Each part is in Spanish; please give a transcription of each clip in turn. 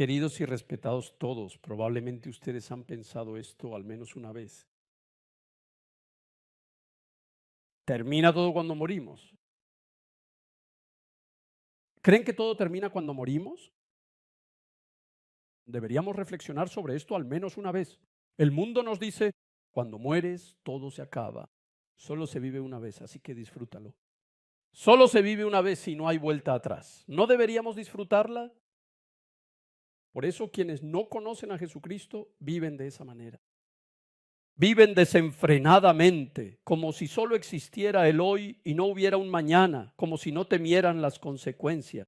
Queridos y respetados todos, probablemente ustedes han pensado esto al menos una vez. ¿Termina todo cuando morimos? ¿Creen que todo termina cuando morimos? Deberíamos reflexionar sobre esto al menos una vez. El mundo nos dice, cuando mueres, todo se acaba. Solo se vive una vez, así que disfrútalo. Solo se vive una vez y no hay vuelta atrás. ¿No deberíamos disfrutarla? Por eso quienes no conocen a Jesucristo viven de esa manera. Viven desenfrenadamente, como si solo existiera el hoy y no hubiera un mañana, como si no temieran las consecuencias.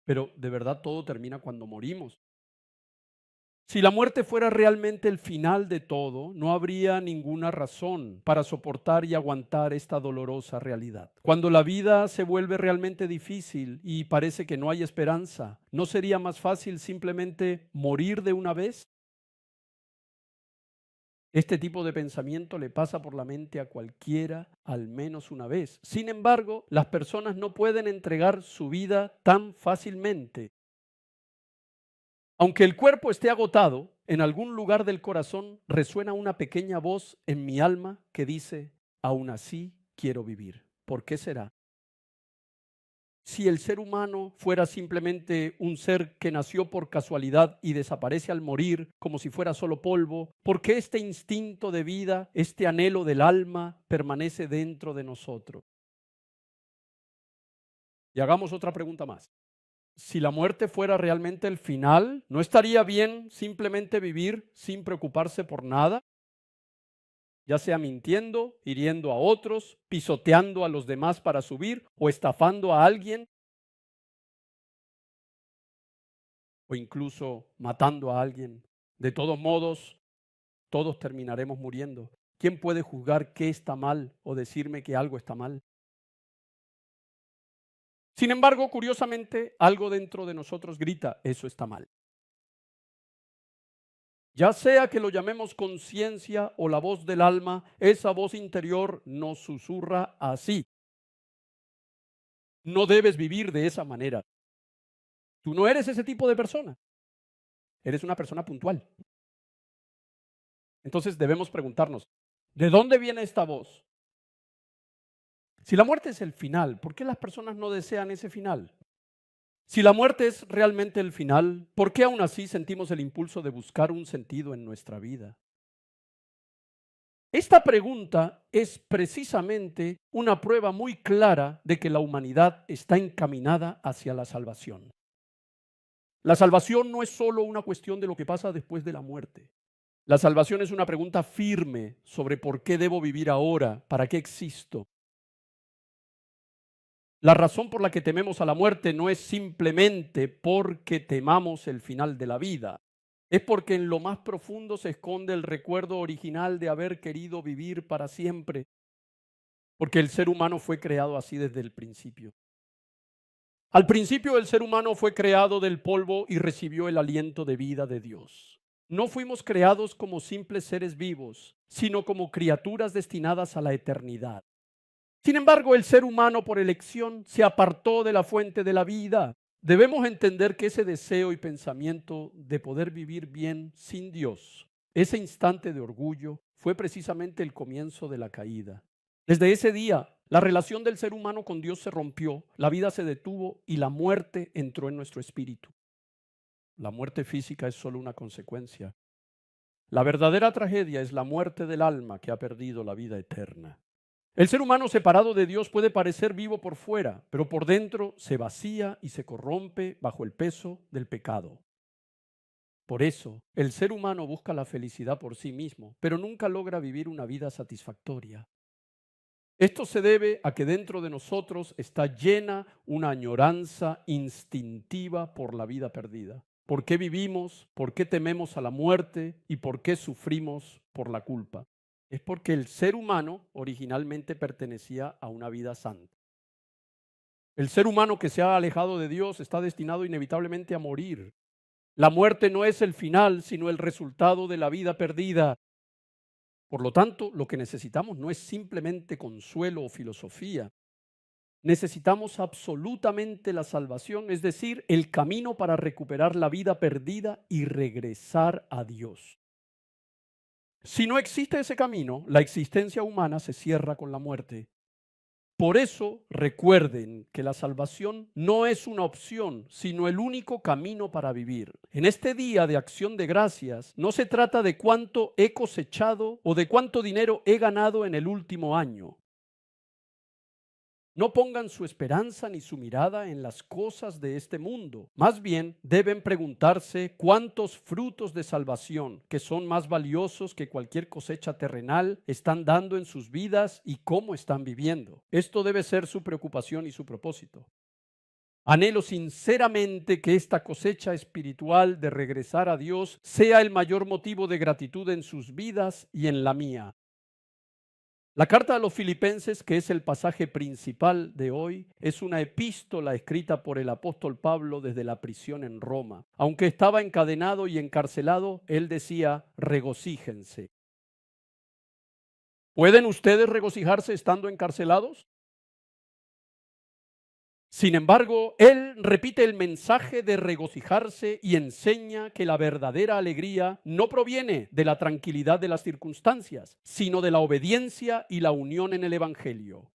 Pero de verdad todo termina cuando morimos. Si la muerte fuera realmente el final de todo, no habría ninguna razón para soportar y aguantar esta dolorosa realidad. Cuando la vida se vuelve realmente difícil y parece que no hay esperanza, ¿no sería más fácil simplemente morir de una vez? Este tipo de pensamiento le pasa por la mente a cualquiera al menos una vez. Sin embargo, las personas no pueden entregar su vida tan fácilmente. Aunque el cuerpo esté agotado, en algún lugar del corazón resuena una pequeña voz en mi alma que dice, aún así quiero vivir. ¿Por qué será? Si el ser humano fuera simplemente un ser que nació por casualidad y desaparece al morir como si fuera solo polvo, ¿por qué este instinto de vida, este anhelo del alma permanece dentro de nosotros? Y hagamos otra pregunta más. Si la muerte fuera realmente el final, ¿no estaría bien simplemente vivir sin preocuparse por nada? Ya sea mintiendo, hiriendo a otros, pisoteando a los demás para subir o estafando a alguien o incluso matando a alguien. De todos modos, todos terminaremos muriendo. ¿Quién puede juzgar qué está mal o decirme que algo está mal? Sin embargo, curiosamente, algo dentro de nosotros grita, eso está mal. Ya sea que lo llamemos conciencia o la voz del alma, esa voz interior nos susurra así. No debes vivir de esa manera. Tú no eres ese tipo de persona. Eres una persona puntual. Entonces debemos preguntarnos, ¿de dónde viene esta voz? Si la muerte es el final, ¿por qué las personas no desean ese final? Si la muerte es realmente el final, ¿por qué aún así sentimos el impulso de buscar un sentido en nuestra vida? Esta pregunta es precisamente una prueba muy clara de que la humanidad está encaminada hacia la salvación. La salvación no es solo una cuestión de lo que pasa después de la muerte. La salvación es una pregunta firme sobre por qué debo vivir ahora, para qué existo. La razón por la que tememos a la muerte no es simplemente porque temamos el final de la vida. Es porque en lo más profundo se esconde el recuerdo original de haber querido vivir para siempre. Porque el ser humano fue creado así desde el principio. Al principio el ser humano fue creado del polvo y recibió el aliento de vida de Dios. No fuimos creados como simples seres vivos, sino como criaturas destinadas a la eternidad. Sin embargo, el ser humano por elección se apartó de la fuente de la vida. Debemos entender que ese deseo y pensamiento de poder vivir bien sin Dios, ese instante de orgullo, fue precisamente el comienzo de la caída. Desde ese día, la relación del ser humano con Dios se rompió, la vida se detuvo y la muerte entró en nuestro espíritu. La muerte física es solo una consecuencia. La verdadera tragedia es la muerte del alma que ha perdido la vida eterna. El ser humano separado de Dios puede parecer vivo por fuera, pero por dentro se vacía y se corrompe bajo el peso del pecado. Por eso, el ser humano busca la felicidad por sí mismo, pero nunca logra vivir una vida satisfactoria. Esto se debe a que dentro de nosotros está llena una añoranza instintiva por la vida perdida. ¿Por qué vivimos? ¿Por qué tememos a la muerte? ¿Y por qué sufrimos por la culpa? Es porque el ser humano originalmente pertenecía a una vida santa. El ser humano que se ha alejado de Dios está destinado inevitablemente a morir. La muerte no es el final, sino el resultado de la vida perdida. Por lo tanto, lo que necesitamos no es simplemente consuelo o filosofía. Necesitamos absolutamente la salvación, es decir, el camino para recuperar la vida perdida y regresar a Dios. Si no existe ese camino, la existencia humana se cierra con la muerte. Por eso recuerden que la salvación no es una opción, sino el único camino para vivir. En este día de acción de gracias, no se trata de cuánto he cosechado o de cuánto dinero he ganado en el último año. No pongan su esperanza ni su mirada en las cosas de este mundo. Más bien, deben preguntarse cuántos frutos de salvación, que son más valiosos que cualquier cosecha terrenal, están dando en sus vidas y cómo están viviendo. Esto debe ser su preocupación y su propósito. Anhelo sinceramente que esta cosecha espiritual de regresar a Dios sea el mayor motivo de gratitud en sus vidas y en la mía. La carta a los Filipenses, que es el pasaje principal de hoy, es una epístola escrita por el apóstol Pablo desde la prisión en Roma. Aunque estaba encadenado y encarcelado, él decía, regocíjense. ¿Pueden ustedes regocijarse estando encarcelados? Sin embargo, él repite el mensaje de regocijarse y enseña que la verdadera alegría no proviene de la tranquilidad de las circunstancias, sino de la obediencia y la unión en el Evangelio.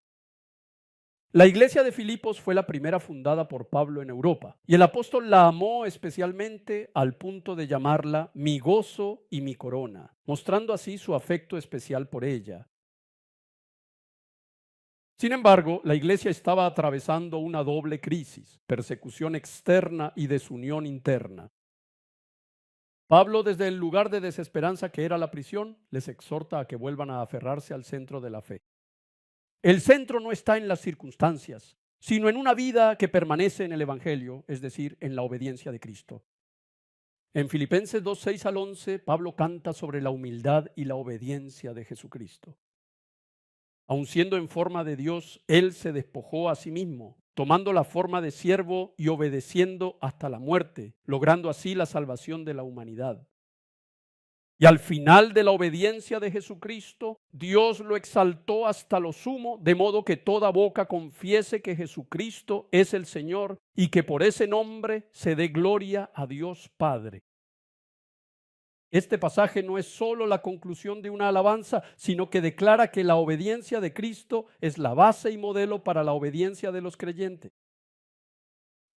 La iglesia de Filipos fue la primera fundada por Pablo en Europa, y el apóstol la amó especialmente al punto de llamarla mi gozo y mi corona, mostrando así su afecto especial por ella. Sin embargo, la iglesia estaba atravesando una doble crisis, persecución externa y desunión interna. Pablo, desde el lugar de desesperanza que era la prisión, les exhorta a que vuelvan a aferrarse al centro de la fe. El centro no está en las circunstancias, sino en una vida que permanece en el Evangelio, es decir, en la obediencia de Cristo. En Filipenses 2, 6 al 11, Pablo canta sobre la humildad y la obediencia de Jesucristo. Aun siendo en forma de Dios, Él se despojó a sí mismo, tomando la forma de siervo y obedeciendo hasta la muerte, logrando así la salvación de la humanidad. Y al final de la obediencia de Jesucristo, Dios lo exaltó hasta lo sumo, de modo que toda boca confiese que Jesucristo es el Señor y que por ese nombre se dé gloria a Dios Padre. Este pasaje no es solo la conclusión de una alabanza, sino que declara que la obediencia de Cristo es la base y modelo para la obediencia de los creyentes.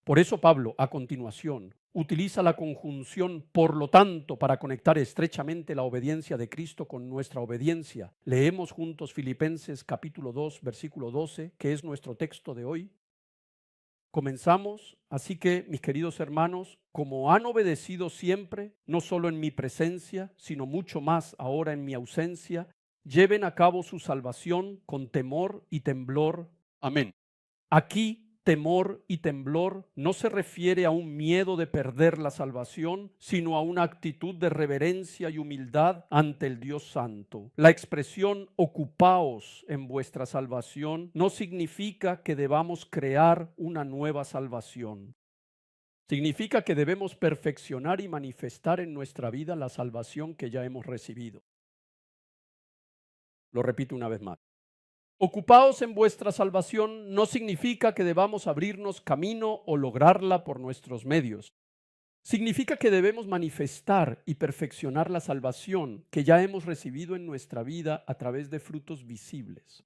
Por eso Pablo, a continuación, utiliza la conjunción por lo tanto para conectar estrechamente la obediencia de Cristo con nuestra obediencia. Leemos juntos Filipenses capítulo 2, versículo 12, que es nuestro texto de hoy. Comenzamos, así que, mis queridos hermanos, como han obedecido siempre, no solo en mi presencia, sino mucho más ahora en mi ausencia, lleven a cabo su salvación con temor y temblor. Amén. Aquí, temor y temblor no se refiere a un miedo de perder la salvación, sino a una actitud de reverencia y humildad ante el Dios Santo. La expresión ocupaos en vuestra salvación no significa que debamos crear una nueva salvación. Significa que debemos perfeccionar y manifestar en nuestra vida la salvación que ya hemos recibido. Lo repito una vez más. Ocupaos en vuestra salvación no significa que debamos abrirnos camino o lograrla por nuestros medios. Significa que debemos manifestar y perfeccionar la salvación que ya hemos recibido en nuestra vida a través de frutos visibles.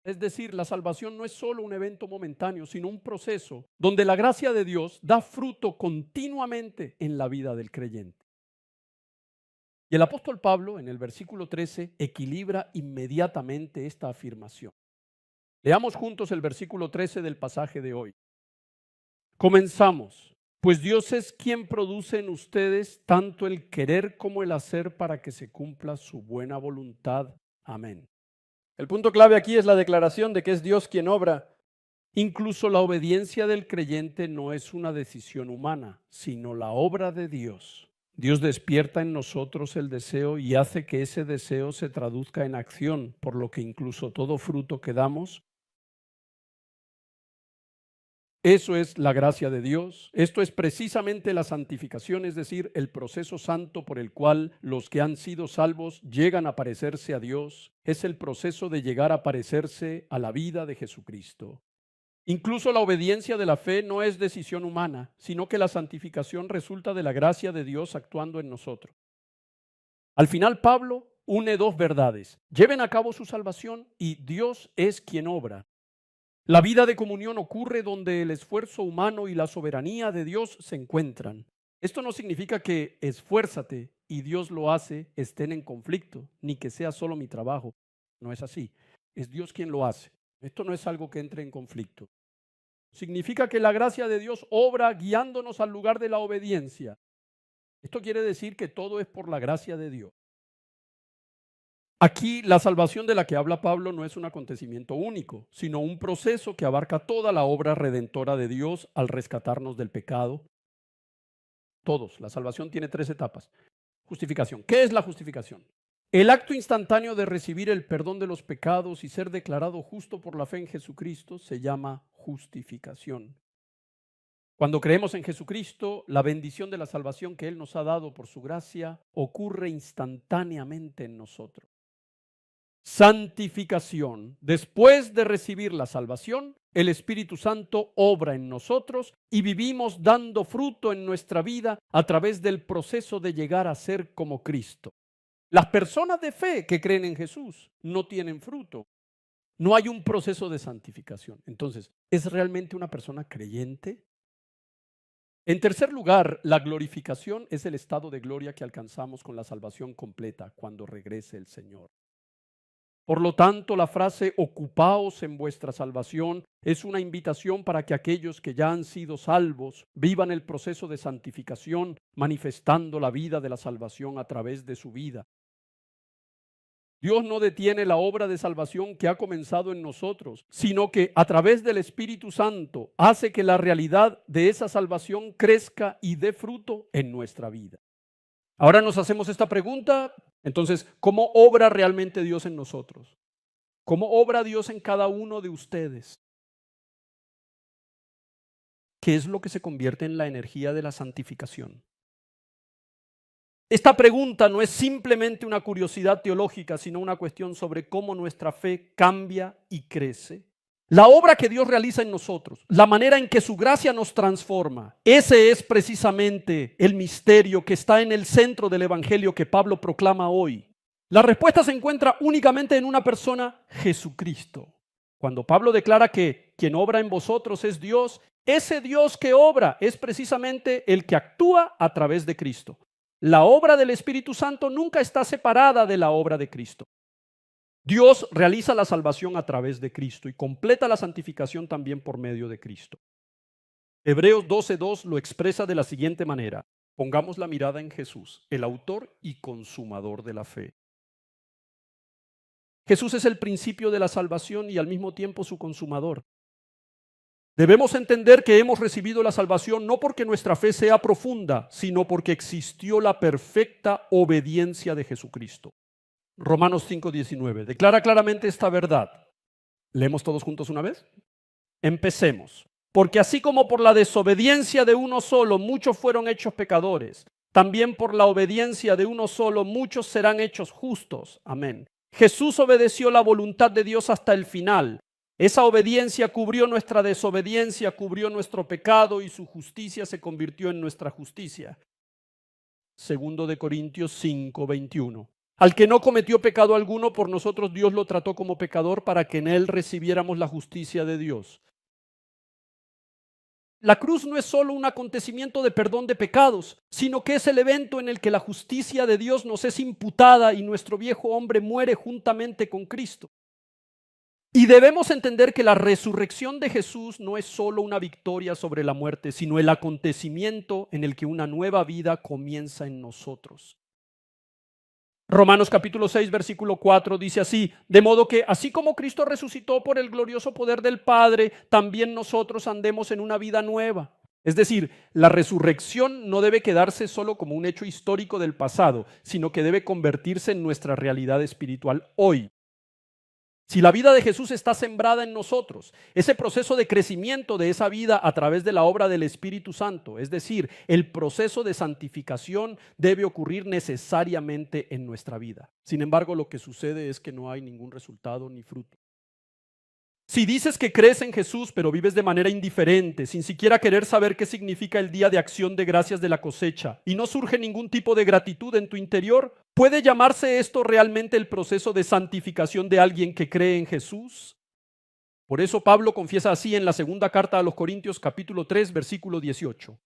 Es decir, la salvación no es solo un evento momentáneo, sino un proceso donde la gracia de Dios da fruto continuamente en la vida del creyente. Y el apóstol Pablo, en el versículo 13, equilibra inmediatamente esta afirmación. Leamos juntos el versículo 13 del pasaje de hoy. Comenzamos. Pues Dios es quien produce en ustedes tanto el querer como el hacer para que se cumpla su buena voluntad. Amén. El punto clave aquí es la declaración de que es Dios quien obra. Incluso la obediencia del creyente no es una decisión humana, sino la obra de Dios. Dios despierta en nosotros el deseo y hace que ese deseo se traduzca en acción, por lo que incluso todo fruto que damos Eso es la gracia de Dios. Esto es precisamente la santificación, es decir, el proceso santo por el cual los que han sido salvos llegan a parecerse a Dios. Es el proceso de llegar a parecerse a la vida de Jesucristo. Incluso la obediencia de la fe no es decisión humana, sino que la santificación resulta de la gracia de Dios actuando en nosotros. Al final, Pablo une dos verdades. Lleven a cabo su salvación y Dios es quien obra. La vida de comunión ocurre donde el esfuerzo humano y la soberanía de Dios se encuentran. Esto no significa que esfuérzate y Dios lo hace estén en conflicto, ni que sea solo mi trabajo. No es así. Es Dios quien lo hace. Esto no es algo que entre en conflicto. Significa que la gracia de Dios obra guiándonos al lugar de la obediencia. Esto quiere decir que todo es por la gracia de Dios. Aquí la salvación de la que habla Pablo no es un acontecimiento único, sino un proceso que abarca toda la obra redentora de Dios al rescatarnos del pecado. Todos. La salvación tiene tres etapas. Justificación. ¿Qué es la justificación? El acto instantáneo de recibir el perdón de los pecados y ser declarado justo por la fe en Jesucristo se llama justificación. Cuando creemos en Jesucristo, la bendición de la salvación que Él nos ha dado por su gracia ocurre instantáneamente en nosotros. Santificación. Después de recibir la salvación, el Espíritu Santo obra en nosotros y vivimos dando fruto en nuestra vida a través del proceso de llegar a ser como Cristo. Las personas de fe que creen en Jesús no tienen fruto. No hay un proceso de santificación. Entonces, ¿es realmente una persona creyente? En tercer lugar, la glorificación es el estado de gloria que alcanzamos con la salvación completa cuando regrese el Señor. Por lo tanto, la frase ocupaos en vuestra salvación es una invitación para que aquellos que ya han sido salvos vivan el proceso de santificación, manifestando la vida de la salvación a través de su vida. Dios no detiene la obra de salvación que ha comenzado en nosotros, sino que a través del Espíritu Santo hace que la realidad de esa salvación crezca y dé fruto en nuestra vida. Ahora nos hacemos esta pregunta, entonces, ¿cómo obra realmente Dios en nosotros? ¿Cómo obra Dios en cada uno de ustedes? ¿Qué es lo que se convierte en la energía de la santificación? Esta pregunta no es simplemente una curiosidad teológica, sino una cuestión sobre cómo nuestra fe cambia y crece. La obra que Dios realiza en nosotros, la manera en que su gracia nos transforma, ese es precisamente el misterio que está en el centro del evangelio que Pablo proclama hoy. La respuesta se encuentra únicamente en una persona, Jesucristo. Cuando Pablo declara que quien obra en vosotros es Dios, ese Dios que obra es precisamente el que actúa a través de Cristo. La obra del Espíritu Santo nunca está separada de la obra de Cristo. Dios realiza la salvación a través de Cristo y completa la santificación también por medio de Cristo. Hebreos 12:2 lo expresa de la siguiente manera: pongamos la mirada en Jesús, el autor y consumador de la fe. Jesús es el principio de la salvación y al mismo tiempo su consumador. Debemos entender que hemos recibido la salvación no porque nuestra fe sea profunda, sino porque existió la perfecta obediencia de Jesucristo. Romanos 5:19 declara claramente esta verdad. ¿Leemos todos juntos una vez? Empecemos. Porque así como por la desobediencia de uno solo muchos fueron hechos pecadores, también por la obediencia de uno solo muchos serán hechos justos. Amén. Jesús obedeció la voluntad de Dios hasta el final. Esa obediencia cubrió nuestra desobediencia, cubrió nuestro pecado y su justicia se convirtió en nuestra justicia. Segundo de Corintios 5:21. Al que no cometió pecado alguno, por nosotros Dios lo trató como pecador para que en él recibiéramos la justicia de Dios. La cruz no es solo un acontecimiento de perdón de pecados, sino que es el evento en el que la justicia de Dios nos es imputada y nuestro viejo hombre muere juntamente con Cristo. Y debemos entender que la resurrección de Jesús no es solo una victoria sobre la muerte, sino el acontecimiento en el que una nueva vida comienza en nosotros. Romanos capítulo 6, versículo 4 dice así: de modo que así como Cristo resucitó por el glorioso poder del Padre, también nosotros andemos en una vida nueva. Es decir, la resurrección no debe quedarse solo como un hecho histórico del pasado, sino que debe convertirse en nuestra realidad espiritual hoy. Si la vida de Jesús está sembrada en nosotros, ese proceso de crecimiento de esa vida a través de la obra del Espíritu Santo, es decir, el proceso de santificación debe ocurrir necesariamente en nuestra vida. Sin embargo, lo que sucede es que no hay ningún resultado ni fruto. Si dices que crees en Jesús, pero vives de manera indiferente, sin siquiera querer saber qué significa el día de acción de gracias de la cosecha, y no surge ningún tipo de gratitud en tu interior, ¿puede llamarse esto realmente el proceso de santificación de alguien que cree en Jesús? Por eso Pablo confiesa así en la segunda carta a los Corintios, capítulo 3, versículo 18.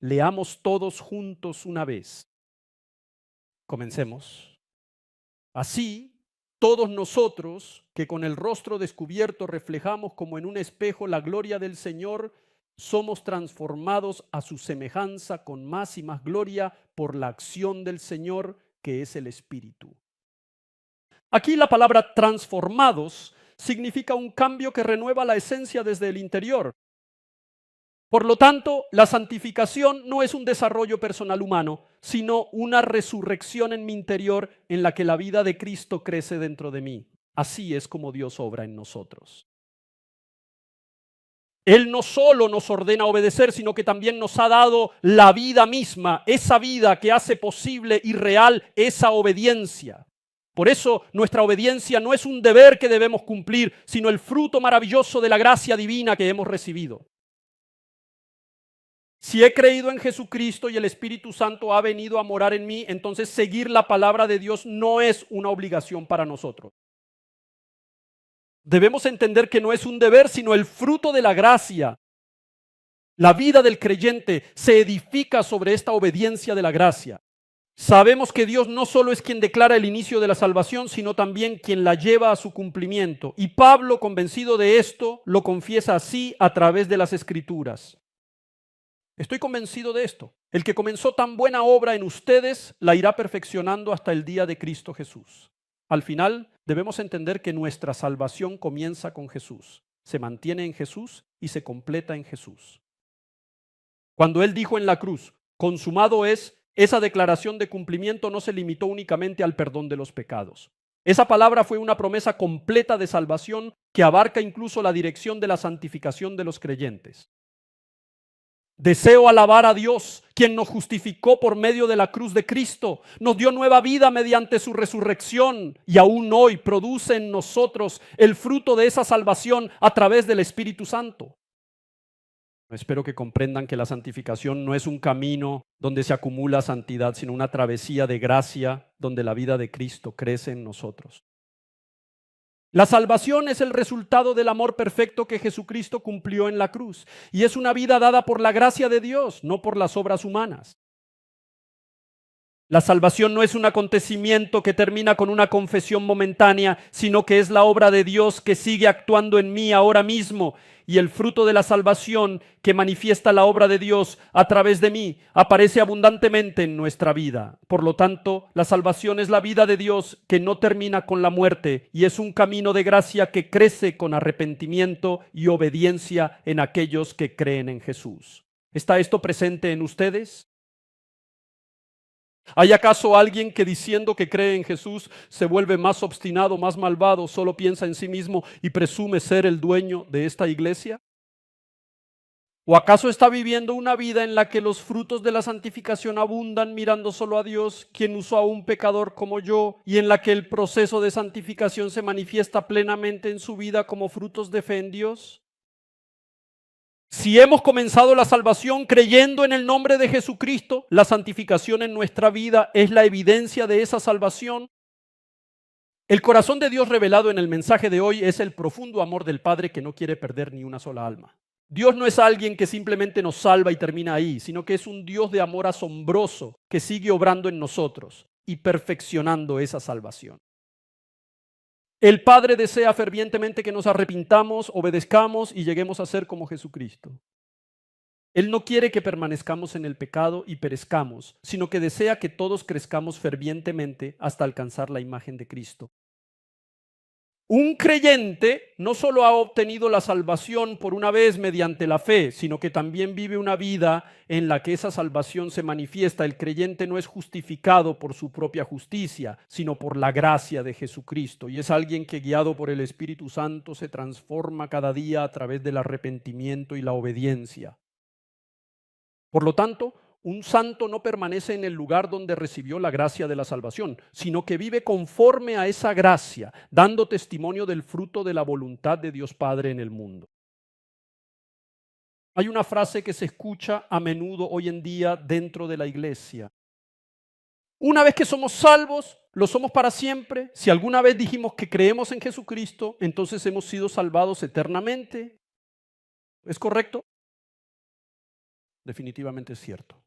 Leamos todos juntos una vez. Comencemos. Así, todos nosotros, que con el rostro descubierto reflejamos como en un espejo la gloria del Señor, somos transformados a su semejanza con más y más gloria por la acción del Señor, que es el Espíritu. Aquí la palabra transformados significa un cambio que renueva la esencia desde el interior. Por lo tanto, la santificación no es un desarrollo personal humano, sino una resurrección en mi interior en la que la vida de Cristo crece dentro de mí. Así es como Dios obra en nosotros. Él no solo nos ordena obedecer, sino que también nos ha dado la vida misma, esa vida que hace posible y real esa obediencia. Por eso nuestra obediencia no es un deber que debemos cumplir, sino el fruto maravilloso de la gracia divina que hemos recibido. Si he creído en Jesucristo y el Espíritu Santo ha venido a morar en mí, entonces seguir la palabra de Dios no es una obligación para nosotros. Debemos entender que no es un deber, sino el fruto de la gracia. La vida del creyente se edifica sobre esta obediencia de la gracia. Sabemos que Dios no solo es quien declara el inicio de la salvación, sino también quien la lleva a su cumplimiento. Y Pablo, convencido de esto, lo confiesa así a través de las Escrituras. Estoy convencido de esto. El que comenzó tan buena obra en ustedes la irá perfeccionando hasta el día de Cristo Jesús. Al final, debemos entender que nuestra salvación comienza con Jesús, se mantiene en Jesús y se completa en Jesús. Cuando Él dijo en la cruz, consumado es, esa declaración de cumplimiento no se limitó únicamente al perdón de los pecados. Esa palabra fue una promesa completa de salvación que abarca incluso la dirección de la santificación de los creyentes. Deseo alabar a Dios, quien nos justificó por medio de la cruz de Cristo, nos dio nueva vida mediante su resurrección y aún hoy produce en nosotros el fruto de esa salvación a través del Espíritu Santo. Espero que comprendan que la santificación no es un camino donde se acumula santidad, sino una travesía de gracia donde la vida de Cristo crece en nosotros. La salvación es el resultado del amor perfecto que Jesucristo cumplió en la cruz y es una vida dada por la gracia de Dios, no por las obras humanas. La salvación no es un acontecimiento que termina con una confesión momentánea, sino que es la obra de Dios que sigue actuando en mí ahora mismo. Y el fruto de la salvación que manifiesta la obra de Dios a través de mí aparece abundantemente en nuestra vida. Por lo tanto, la salvación es la vida de Dios que no termina con la muerte y es un camino de gracia que crece con arrepentimiento y obediencia en aquellos que creen en Jesús. ¿Está esto presente en ustedes? ¿Hay acaso alguien que diciendo que cree en Jesús se vuelve más obstinado, más malvado, solo piensa en sí mismo y presume ser el dueño de esta iglesia? ¿O acaso está viviendo una vida en la que los frutos de la santificación abundan mirando solo a Dios, quien usó a un pecador como yo, y en la que el proceso de santificación se manifiesta plenamente en su vida como frutos de fe en Dios? Si hemos comenzado la salvación creyendo en el nombre de Jesucristo, la santificación en nuestra vida es la evidencia de esa salvación. El corazón de Dios revelado en el mensaje de hoy es el profundo amor del Padre que no quiere perder ni una sola alma. Dios no es alguien que simplemente nos salva y termina ahí, sino que es un Dios de amor asombroso que sigue obrando en nosotros y perfeccionando esa salvación. El Padre desea fervientemente que nos arrepintamos, obedezcamos y lleguemos a ser como Jesucristo. Él no quiere que permanezcamos en el pecado y perezcamos, sino que desea que todos crezcamos fervientemente hasta alcanzar la imagen de Cristo. Un creyente no solo ha obtenido la salvación por una vez mediante la fe, sino que también vive una vida en la que esa salvación se manifiesta. El creyente no es justificado por su propia justicia, sino por la gracia de Jesucristo. Y es alguien que, guiado por el Espíritu Santo, se transforma cada día a través del arrepentimiento y la obediencia. Por lo tanto, un santo no permanece en el lugar donde recibió la gracia de la salvación, sino que vive conforme a esa gracia, dando testimonio del fruto de la voluntad de Dios Padre en el mundo. Hay una frase que se escucha a menudo hoy en día dentro de la iglesia. Una vez que somos salvos, lo somos para siempre. Si alguna vez dijimos que creemos en Jesucristo, entonces hemos sido salvados eternamente. ¿Es correcto? Definitivamente es cierto.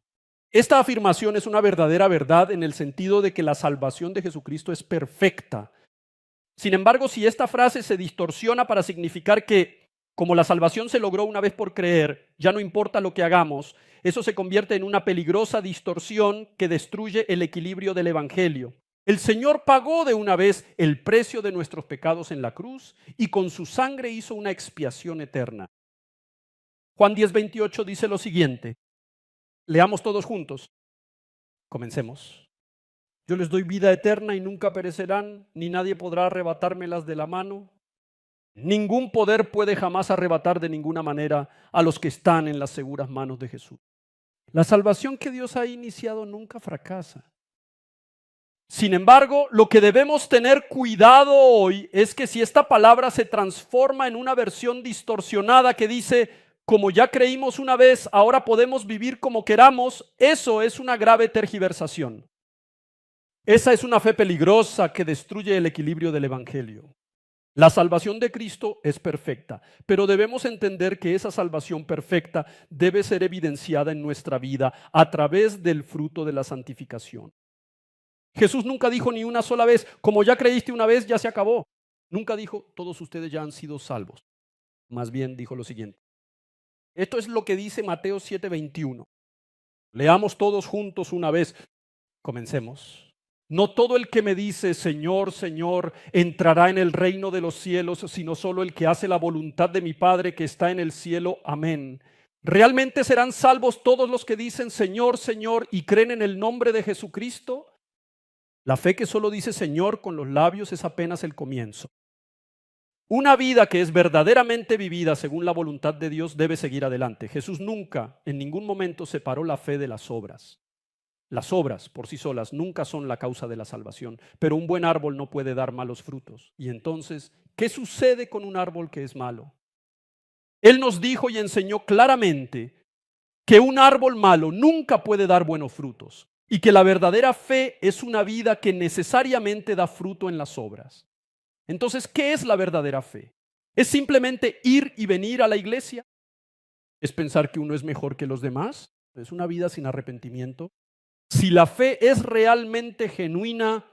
Esta afirmación es una verdadera verdad en el sentido de que la salvación de Jesucristo es perfecta. Sin embargo, si esta frase se distorsiona para significar que, como la salvación se logró una vez por creer, ya no importa lo que hagamos, eso se convierte en una peligrosa distorsión que destruye el equilibrio del Evangelio. El Señor pagó de una vez el precio de nuestros pecados en la cruz y con su sangre hizo una expiación eterna. Juan 10:28 dice lo siguiente. Leamos todos juntos. Comencemos. Yo les doy vida eterna y nunca perecerán, ni nadie podrá arrebatármelas de la mano. Ningún poder puede jamás arrebatar de ninguna manera a los que están en las seguras manos de Jesús. La salvación que Dios ha iniciado nunca fracasa. Sin embargo, lo que debemos tener cuidado hoy es que si esta palabra se transforma en una versión distorsionada que dice, como ya creímos una vez, ahora podemos vivir como queramos, eso es una grave tergiversación. Esa es una fe peligrosa que destruye el equilibrio del Evangelio. La salvación de Cristo es perfecta, pero debemos entender que esa salvación perfecta debe ser evidenciada en nuestra vida a través del fruto de la santificación. Jesús nunca dijo ni una sola vez, como ya creíste una vez, ya se acabó. Nunca dijo, todos ustedes ya han sido salvos. Más bien dijo lo siguiente. Esto es lo que dice Mateo 7:21. Leamos todos juntos una vez. Comencemos. No todo el que me dice, Señor, Señor, entrará en el reino de los cielos, sino solo el que hace la voluntad de mi Padre que está en el cielo. Amén. ¿Realmente serán salvos todos los que dicen, Señor, Señor, y creen en el nombre de Jesucristo? La fe que solo dice Señor con los labios es apenas el comienzo. Una vida que es verdaderamente vivida según la voluntad de Dios debe seguir adelante. Jesús nunca, en ningún momento, separó la fe de las obras. Las obras por sí solas nunca son la causa de la salvación, pero un buen árbol no puede dar malos frutos. Y entonces, ¿qué sucede con un árbol que es malo? Él nos dijo y enseñó claramente que un árbol malo nunca puede dar buenos frutos y que la verdadera fe es una vida que necesariamente da fruto en las obras. Entonces, ¿qué es la verdadera fe? ¿Es simplemente ir y venir a la iglesia? ¿Es pensar que uno es mejor que los demás? ¿Es una vida sin arrepentimiento? Si la fe es realmente genuina,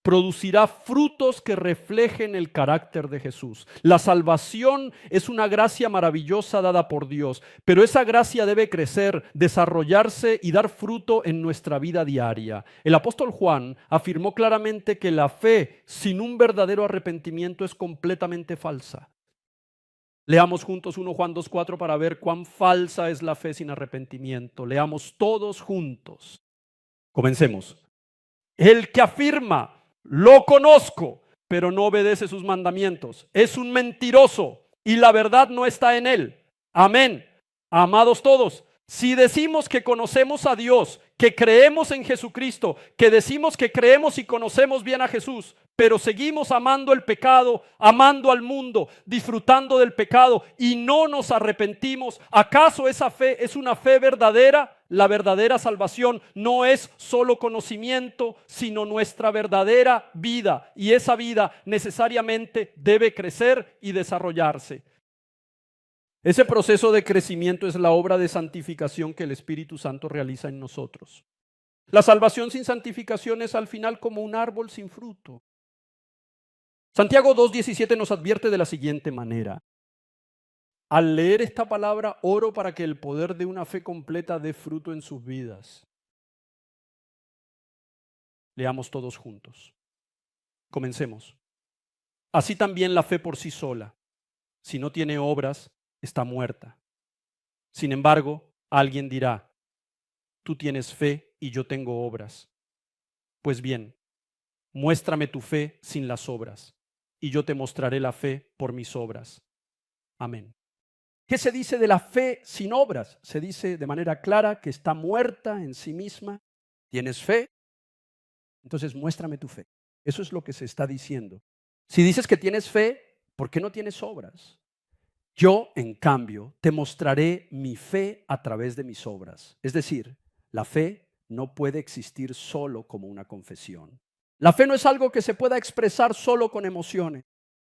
producirá frutos que reflejen el carácter de Jesús. La salvación es una gracia maravillosa dada por Dios, pero esa gracia debe crecer, desarrollarse y dar fruto en nuestra vida diaria. El apóstol Juan afirmó claramente que la fe sin un verdadero arrepentimiento es completamente falsa. Leamos juntos 1 Juan 2:4 para ver cuán falsa es la fe sin arrepentimiento. Leamos todos juntos. Comencemos. El que afirma, lo conozco, pero no obedece sus mandamientos, es un mentiroso y la verdad no está en él. Amén. Amados todos, si decimos que conocemos a Dios, que creemos en Jesucristo, que decimos que creemos y conocemos bien a Jesús, pero seguimos amando el pecado, amando al mundo, disfrutando del pecado y no nos arrepentimos, ¿acaso esa fe es una fe verdadera? La verdadera salvación no es solo conocimiento, sino nuestra verdadera vida. Y esa vida necesariamente debe crecer y desarrollarse. Ese proceso de crecimiento es la obra de santificación que el Espíritu Santo realiza en nosotros. La salvación sin santificación es al final como un árbol sin fruto. Santiago 2:17 nos advierte de la siguiente manera. Al leer esta palabra, oro para que el poder de una fe completa dé fruto en sus vidas. Leamos todos juntos. Comencemos. Así también la fe por sí sola, si no tiene obras, está muerta. Sin embargo, alguien dirá, tú tienes fe y yo tengo obras. Pues bien, muéstrame tu fe sin las obras, y yo te mostraré la fe por mis obras. Amén. ¿Qué se dice de la fe sin obras? Se dice de manera clara que está muerta en sí misma. ¿Tienes fe? Entonces muéstrame tu fe. Eso es lo que se está diciendo. Si dices que tienes fe, ¿por qué no tienes obras? Yo, en cambio, te mostraré mi fe a través de mis obras. Es decir, la fe no puede existir solo como una confesión. La fe no es algo que se pueda expresar solo con emociones.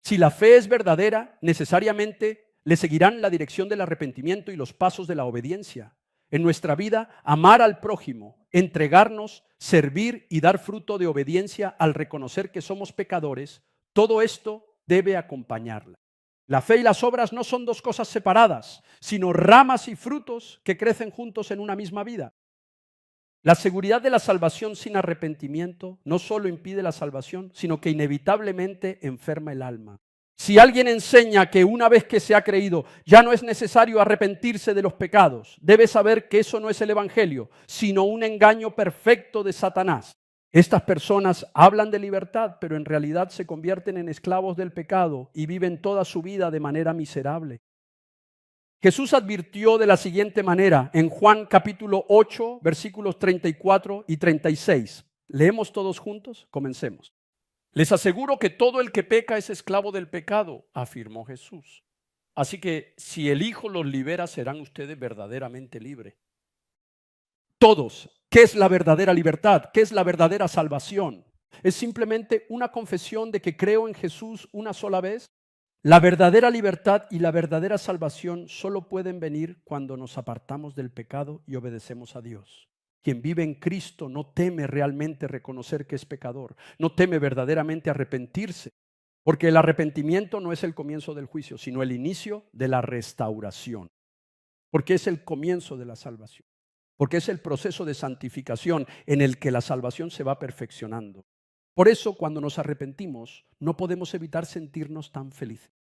Si la fe es verdadera, necesariamente le seguirán la dirección del arrepentimiento y los pasos de la obediencia. En nuestra vida, amar al prójimo, entregarnos, servir y dar fruto de obediencia al reconocer que somos pecadores, todo esto debe acompañarla. La fe y las obras no son dos cosas separadas, sino ramas y frutos que crecen juntos en una misma vida. La seguridad de la salvación sin arrepentimiento no solo impide la salvación, sino que inevitablemente enferma el alma. Si alguien enseña que una vez que se ha creído ya no es necesario arrepentirse de los pecados, debe saber que eso no es el Evangelio, sino un engaño perfecto de Satanás. Estas personas hablan de libertad, pero en realidad se convierten en esclavos del pecado y viven toda su vida de manera miserable. Jesús advirtió de la siguiente manera en Juan capítulo 8, versículos 34 y 36. ¿Leemos todos juntos? Comencemos. Les aseguro que todo el que peca es esclavo del pecado, afirmó Jesús. Así que si el Hijo los libera, serán ustedes verdaderamente libres. Todos. ¿Qué es la verdadera libertad? ¿Qué es la verdadera salvación? ¿Es simplemente una confesión de que creo en Jesús una sola vez? La verdadera libertad y la verdadera salvación solo pueden venir cuando nos apartamos del pecado y obedecemos a Dios. Quien vive en Cristo no teme realmente reconocer que es pecador, no teme verdaderamente arrepentirse, porque el arrepentimiento no es el comienzo del juicio, sino el inicio de la restauración, porque es el comienzo de la salvación, porque es el proceso de santificación en el que la salvación se va perfeccionando. Por eso, cuando nos arrepentimos, no podemos evitar sentirnos tan felices.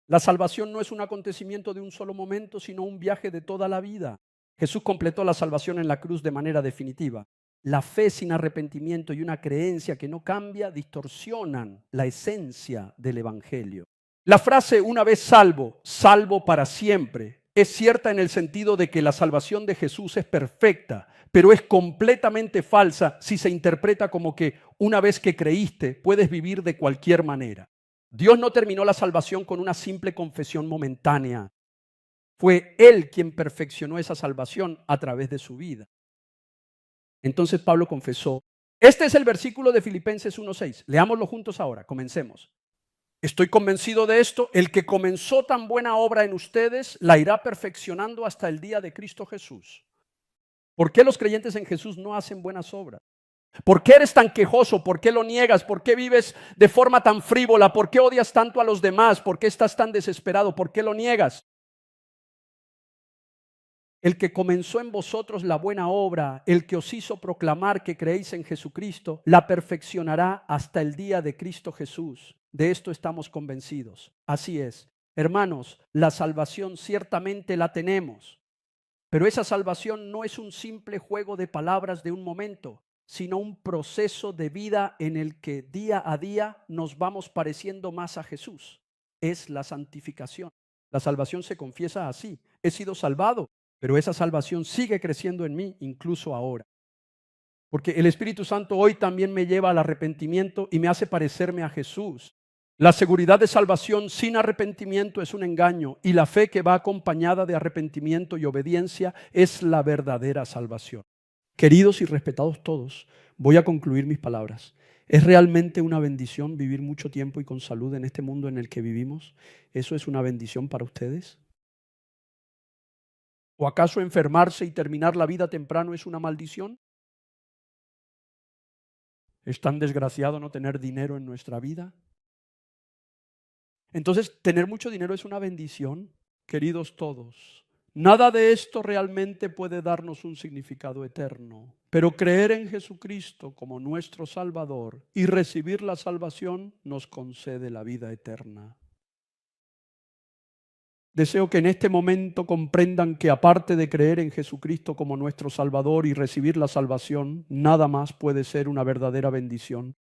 La salvación no es un acontecimiento de un solo momento, sino un viaje de toda la vida. Jesús completó la salvación en la cruz de manera definitiva. La fe sin arrepentimiento y una creencia que no cambia distorsionan la esencia del Evangelio. La frase una vez salvo, salvo para siempre, es cierta en el sentido de que la salvación de Jesús es perfecta, pero es completamente falsa si se interpreta como que una vez que creíste puedes vivir de cualquier manera. Dios no terminó la salvación con una simple confesión momentánea. Fue Él quien perfeccionó esa salvación a través de su vida. Entonces Pablo confesó. Este es el versículo de Filipenses 1:6. Leámoslo juntos ahora. Comencemos. Estoy convencido de esto. El que comenzó tan buena obra en ustedes la irá perfeccionando hasta el día de Cristo Jesús. ¿Por qué los creyentes en Jesús no hacen buenas obras? ¿Por qué eres tan quejoso? ¿Por qué lo niegas? ¿Por qué vives de forma tan frívola? ¿Por qué odias tanto a los demás? ¿Por qué estás tan desesperado? ¿Por qué lo niegas? El que comenzó en vosotros la buena obra, el que os hizo proclamar que creéis en Jesucristo, la perfeccionará hasta el día de Cristo Jesús. De esto estamos convencidos. Así es. Hermanos, la salvación ciertamente la tenemos, pero esa salvación no es un simple juego de palabras de un momento, sino un proceso de vida en el que día a día nos vamos pareciendo más a Jesús. Es la santificación. La salvación se confiesa así. He sido salvado, pero esa salvación sigue creciendo en mí incluso ahora. Porque el Espíritu Santo hoy también me lleva al arrepentimiento y me hace parecerme a Jesús. La seguridad de salvación sin arrepentimiento es un engaño y la fe que va acompañada de arrepentimiento y obediencia es la verdadera salvación. Queridos y respetados todos, voy a concluir mis palabras. ¿Es realmente una bendición vivir mucho tiempo y con salud en este mundo en el que vivimos? ¿Eso es una bendición para ustedes? ¿O acaso enfermarse y terminar la vida temprano es una maldición? ¿Es tan desgraciado no tener dinero en nuestra vida? Entonces, tener mucho dinero es una bendición, queridos todos. Nada de esto realmente puede darnos un significado eterno. Pero creer en Jesucristo como nuestro Salvador y recibir la salvación nos concede la vida eterna. Deseo que en este momento comprendan que aparte de creer en Jesucristo como nuestro Salvador y recibir la salvación, nada más puede ser una verdadera bendición.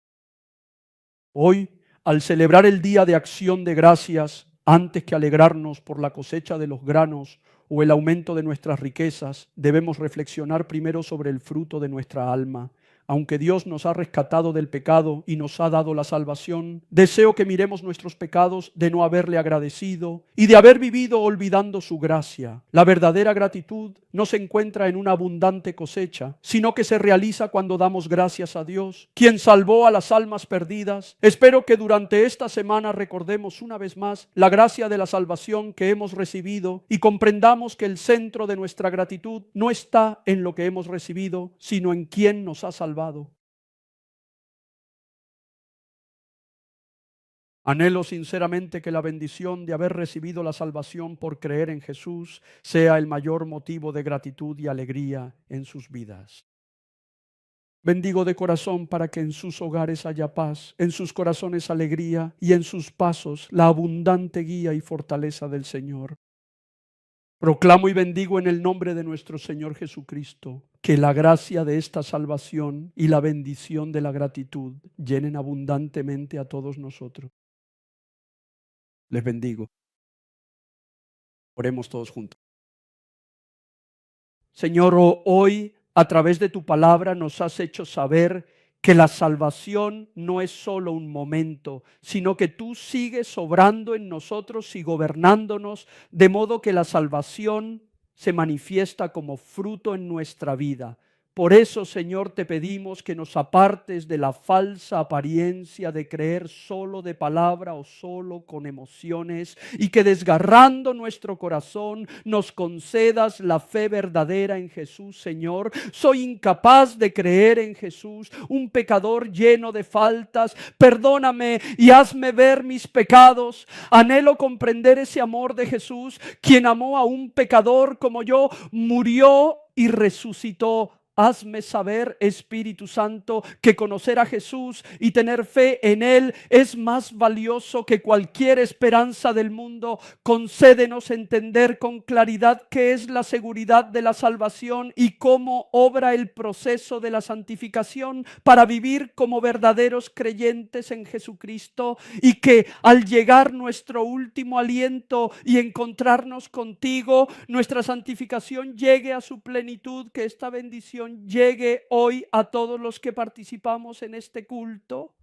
Hoy, al celebrar el Día de Acción de Gracias, antes que alegrarnos por la cosecha de los granos o el aumento de nuestras riquezas, debemos reflexionar primero sobre el fruto de nuestra alma. Aunque Dios nos ha rescatado del pecado y nos ha dado la salvación, deseo que miremos nuestros pecados de no haberle agradecido y de haber vivido olvidando su gracia. La verdadera gratitud no se encuentra en una abundante cosecha, sino que se realiza cuando damos gracias a Dios, quien salvó a las almas perdidas. Espero que durante esta semana recordemos una vez más la gracia de la salvación que hemos recibido y comprendamos que el centro de nuestra gratitud no está en lo que hemos recibido, sino en quien nos ha salvado. Anhelo sinceramente que la bendición de haber recibido la salvación por creer en Jesús sea el mayor motivo de gratitud y alegría en sus vidas. Bendigo de corazón para que en sus hogares haya paz, en sus corazones alegría y en sus pasos la abundante guía y fortaleza del Señor. Proclamo y bendigo en el nombre de nuestro Señor Jesucristo que la gracia de esta salvación y la bendición de la gratitud llenen abundantemente a todos nosotros. Les bendigo. Oremos todos juntos. Señor, hoy a través de tu palabra nos has hecho saber que la salvación no es solo un momento, sino que tú sigues obrando en nosotros y gobernándonos, de modo que la salvación se manifiesta como fruto en nuestra vida. Por eso, Señor, te pedimos que nos apartes de la falsa apariencia de creer solo de palabra o solo con emociones y que desgarrando nuestro corazón nos concedas la fe verdadera en Jesús, Señor. Soy incapaz de creer en Jesús, un pecador lleno de faltas. Perdóname y hazme ver mis pecados. Anhelo comprender ese amor de Jesús, quien amó a un pecador como yo, murió y resucitó. Hazme saber, Espíritu Santo, que conocer a Jesús y tener fe en Él es más valioso que cualquier esperanza del mundo. Concédenos entender con claridad qué es la seguridad de la salvación y cómo obra el proceso de la santificación para vivir como verdaderos creyentes en Jesucristo, y que al llegar nuestro último aliento y encontrarnos contigo, nuestra santificación llegue a su plenitud, que esta bendición llegue hoy a todos los que participamos en este culto.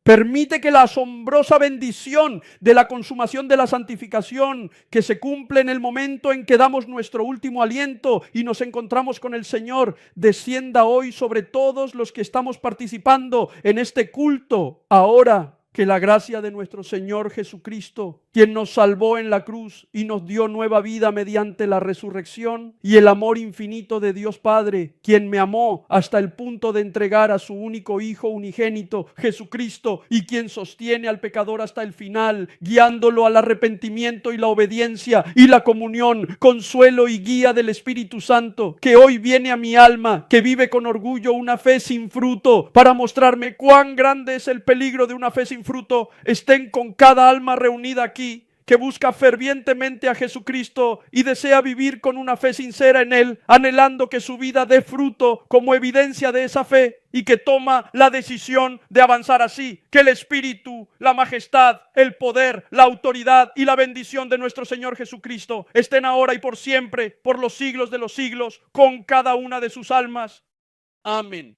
Permite que la asombrosa bendición de la consumación de la santificación, que se cumple en el momento en que damos nuestro último aliento y nos encontramos con el Señor, descienda hoy sobre todos los que estamos participando en este culto. Ahora, que la gracia de nuestro Señor Jesucristo, quien nos salvó en la cruz y nos dio nueva vida mediante la resurrección, y el amor infinito de Dios Padre, quien me amó hasta el punto de entregar a su único Hijo unigénito, Jesucristo, y quien sostiene al pecador hasta el final, guiándolo al arrepentimiento y la obediencia y la comunión, consuelo y guía del Espíritu Santo, que hoy viene a mi alma, que vive con orgullo una fe sin fruto, para mostrarme cuán grande es el peligro de una fe sin fruto. Estén con cada alma reunida aquí, que busca fervientemente a Jesucristo y desea vivir con una fe sincera en Él, anhelando que su vida dé fruto como evidencia de esa fe, y que toma la decisión de avanzar así. Que el Espíritu, la majestad, el poder, la autoridad y la bendición de nuestro Señor Jesucristo estén ahora y por siempre, por los siglos de los siglos, con cada una de sus almas. Amén.